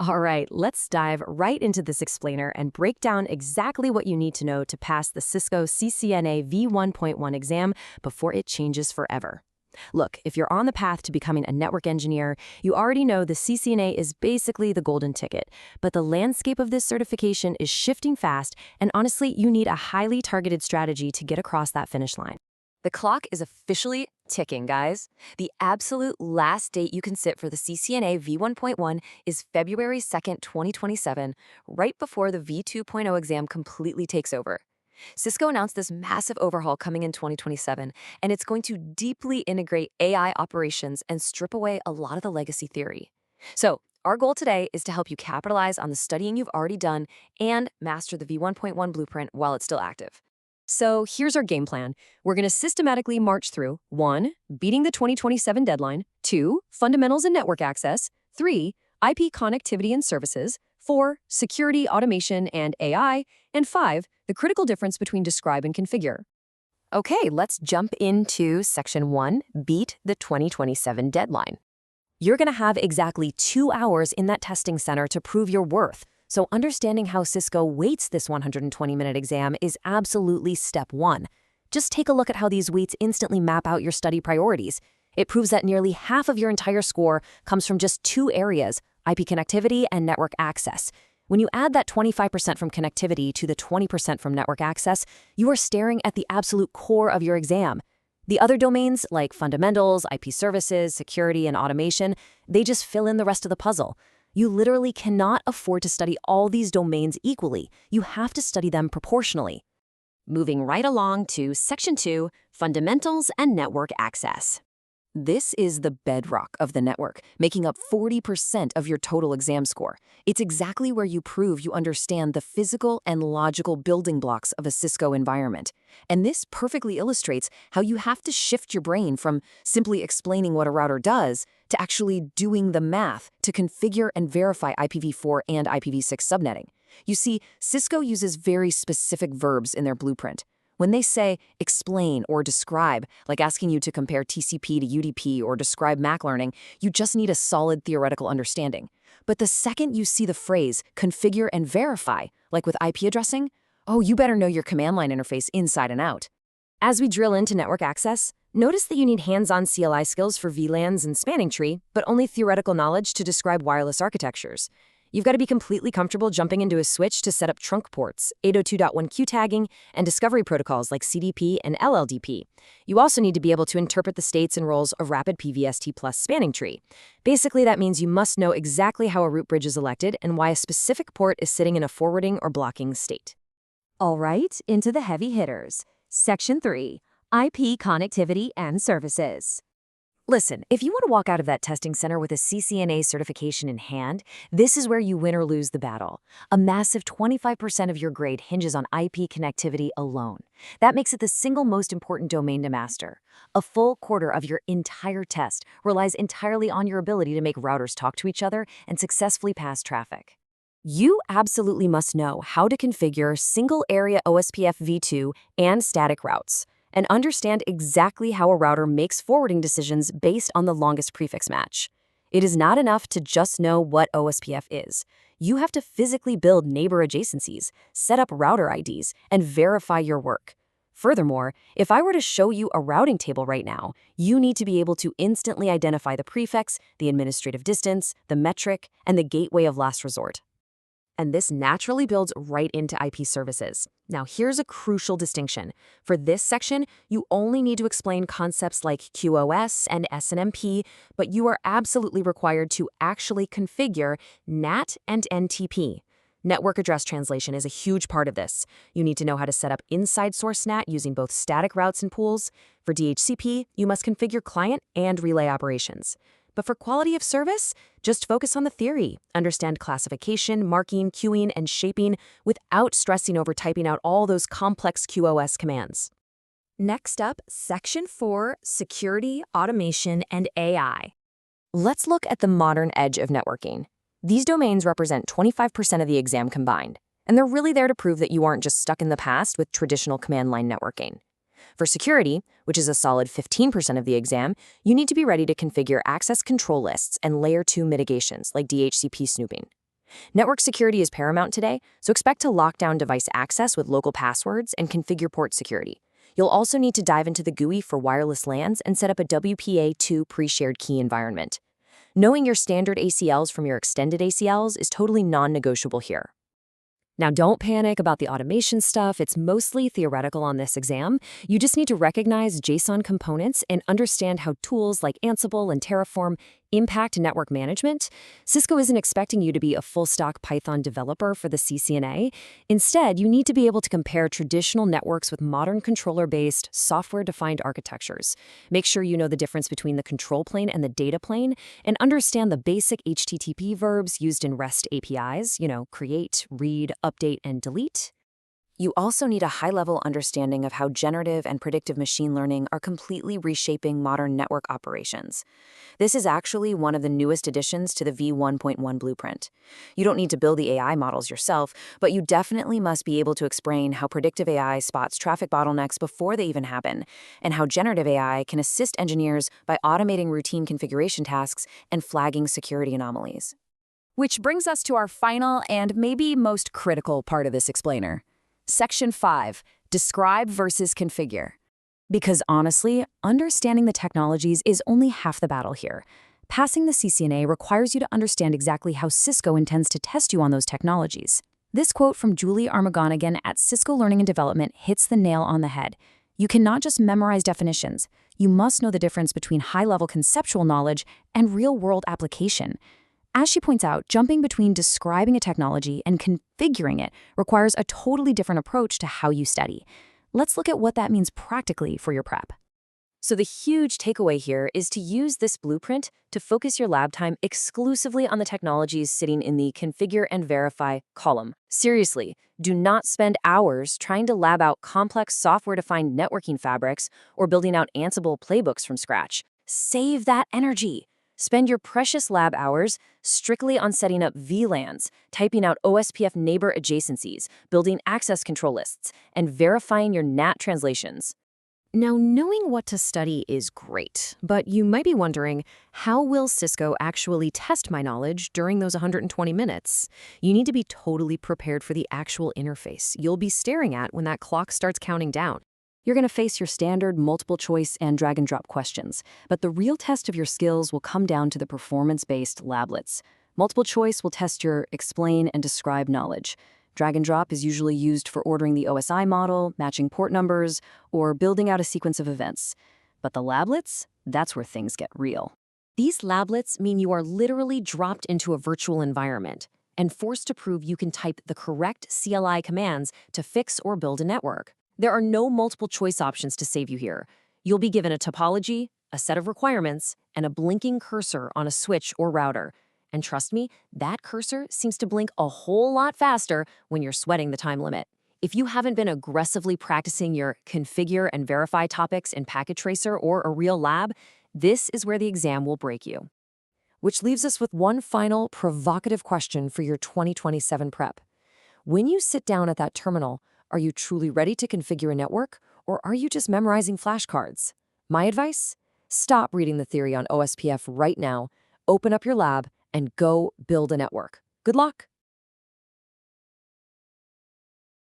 All right, let's dive right into this explainer and break down exactly what you need to know to pass the Cisco CCNA V1.1 exam before it changes forever. Look, if you're on the path to becoming a network engineer, you already know the CCNA is basically the golden ticket. But the landscape of this certification is shifting fast, and honestly, you need a highly targeted strategy to get across that finish line. The clock is officially ticking, guys. The absolute last date you can sit for the CCNA V1.1 is February 2nd, 2027, right before the V2.0 exam completely takes over. Cisco announced this massive overhaul coming in 2027, and it's going to deeply integrate AI operations and strip away a lot of the legacy theory. So, our goal today is to help you capitalize on the studying you've already done and master the V1.1 blueprint while it's still active. So here's our game plan. We're going to systematically march through 1. Beating the 2027 deadline, 2. Fundamentals and network access, 3. IP connectivity and services, 4. Security, automation, and AI, and 5. The critical difference between describe and configure. Okay, let's jump into Section 1, Beat the 2027 deadline. You're going to have exactly 2 hours in that testing center to prove your worth. So understanding how Cisco weights this 120-minute exam is absolutely step 1. Just take a look at how these weights instantly map out your study priorities. It proves that nearly half of your entire score comes from just 2 areas, IP connectivity and network access. When you add that 25% from connectivity to the 20% from network access, you are staring at the absolute core of your exam. The other domains, like fundamentals, IP services, security, and automation, they just fill in the rest of the puzzle. You literally cannot afford to study all these domains equally. You have to study them proportionally. Moving right along to Section 2, Fundamentals and Network Access. This is the bedrock of the network, making up 40% of your total exam score. It's exactly where you prove you understand the physical and logical building blocks of a Cisco environment. And this perfectly illustrates how you have to shift your brain from simply explaining what a router does to actually doing the math to configure and verify IPv4 and IPv6 subnetting. You see, Cisco uses very specific verbs in their blueprint. When they say explain or describe, like asking you to compare TCP to UDP or describe MAC learning, you just need a solid theoretical understanding. But the second you see the phrase configure and verify, like with IP addressing, oh, you better know your command line interface inside and out. As we drill into network access, notice that you need hands-on CLI skills for VLANs and spanning tree, but only theoretical knowledge to describe wireless architectures. You've got to be completely comfortable jumping into a switch to set up trunk ports, 802.1q tagging, and discovery protocols like CDP and LLDP. You also need to be able to interpret the states and roles of rapid PVST plus spanning tree. Basically, that means you must know exactly how a root bridge is elected and why a specific port is sitting in a forwarding or blocking state. All right, into the heavy hitters. Section 3, IP connectivity and services. Listen, if you want to walk out of that testing center with a CCNA certification in hand, this is where you win or lose the battle. A massive 25% of your grade hinges on IP connectivity alone. That makes it the single most important domain to master. A full quarter of your entire test relies entirely on your ability to make routers talk to each other and successfully pass traffic. You absolutely must know how to configure single area OSPF v2 and static routes, and understand exactly how a router makes forwarding decisions based on the longest prefix match. It is not enough to just know what OSPF is. You have to physically build neighbor adjacencies, set up router IDs, and verify your work. Furthermore, if I were to show you a routing table right now, you need to be able to instantly identify the prefix, the administrative distance, the metric, and the gateway of last resort. And this naturally builds right into IP services. Now, here's a crucial distinction. For this section, you only need to explain concepts like QoS and SNMP, but you are absolutely required to actually configure NAT and NTP. Network address translation is a huge part of this. You need to know how to set up inside source NAT using both static routes and pools. For DHCP, you must configure client and relay operations. But for quality of service, just focus on the theory. Understand classification, marking, queuing, and shaping without stressing over typing out all those complex QoS commands. Next up, Section 4, Security, Automation, and AI. Let's look at the modern edge of networking. These domains represent 25% of the exam combined, and they're really there to prove that you aren't just stuck in the past with traditional command line networking. For security, which is a solid 15% of the exam, you need to be ready to configure access control lists and layer 2 mitigations like DHCP snooping. Network security is paramount today, so expect to lock down device access with local passwords and configure port security. You'll also need to dive into the GUI for wireless LANs and set up a WPA2 pre-shared key environment. Knowing your standard ACLs from your extended ACLs is totally non-negotiable here. Now, don't panic about the automation stuff. It's mostly theoretical on this exam. You just need to recognize JSON components and understand how tools like Ansible and Terraform impact network management. Cisco isn't expecting you to be a full-stack Python developer for the CCNA. Instead, you need to be able to compare traditional networks with modern controller-based, software-defined architectures. Make sure you know the difference between the control plane and the data plane, and understand the basic HTTP verbs used in REST APIs, create, read, update, and delete. You also need a high-level understanding of how generative and predictive machine learning are completely reshaping modern network operations. This is actually one of the newest additions to the V1.1 blueprint. You don't need to build the AI models yourself, but you definitely must be able to explain how predictive AI spots traffic bottlenecks before they even happen, and how generative AI can assist engineers by automating routine configuration tasks and flagging security anomalies. Which brings us to our final and maybe most critical part of this explainer. Section 5, Describe versus Configure. Because honestly, understanding the technologies is only half the battle here. Passing the CCNA requires you to understand exactly how Cisco intends to test you on those technologies. This quote from Julie Armagonagan at Cisco Learning and Development hits the nail on the head. You cannot just memorize definitions. You must know the difference between high-level conceptual knowledge and real-world application. As she points out, jumping between describing a technology and configuring it requires a totally different approach to how you study. Let's look at what that means practically for your prep. So the huge takeaway here is to use this blueprint to focus your lab time exclusively on the technologies sitting in the Configure and Verify column. Seriously, do not spend hours trying to lab out complex software-defined networking fabrics or building out Ansible playbooks from scratch. Save that energy. Spend your precious lab hours strictly on setting up VLANs, typing out OSPF neighbor adjacencies, building access control lists, and verifying your NAT translations. Now, knowing what to study is great, but you might be wondering, how will Cisco actually test my knowledge during those 120 minutes? You need to be totally prepared for the actual interface you'll be staring at when that clock starts counting down. You're going to face your standard multiple choice and drag and drop questions, but the real test of your skills will come down to the performance-based lablets. Multiple choice will test your explain and describe knowledge. Drag and drop is usually used for ordering the OSI model, matching port numbers, or building out a sequence of events. But the lablets, that's where things get real. These lablets mean you are literally dropped into a virtual environment and forced to prove you can type the correct CLI commands to fix or build a network. There are no multiple choice options to save you here. You'll be given a topology, a set of requirements, and a blinking cursor on a switch or router. And trust me, that cursor seems to blink a whole lot faster when you're sweating the time limit. If you haven't been aggressively practicing your configure and verify topics in Packet Tracer or a real lab, this is where the exam will break you. Which leaves us with one final provocative question for your 2027 prep. When you sit down at that terminal, are you truly ready to configure a network, or are you just memorizing flashcards? My advice? Stop reading the theory on OSPF right now, open up your lab, and go build a network. Good luck!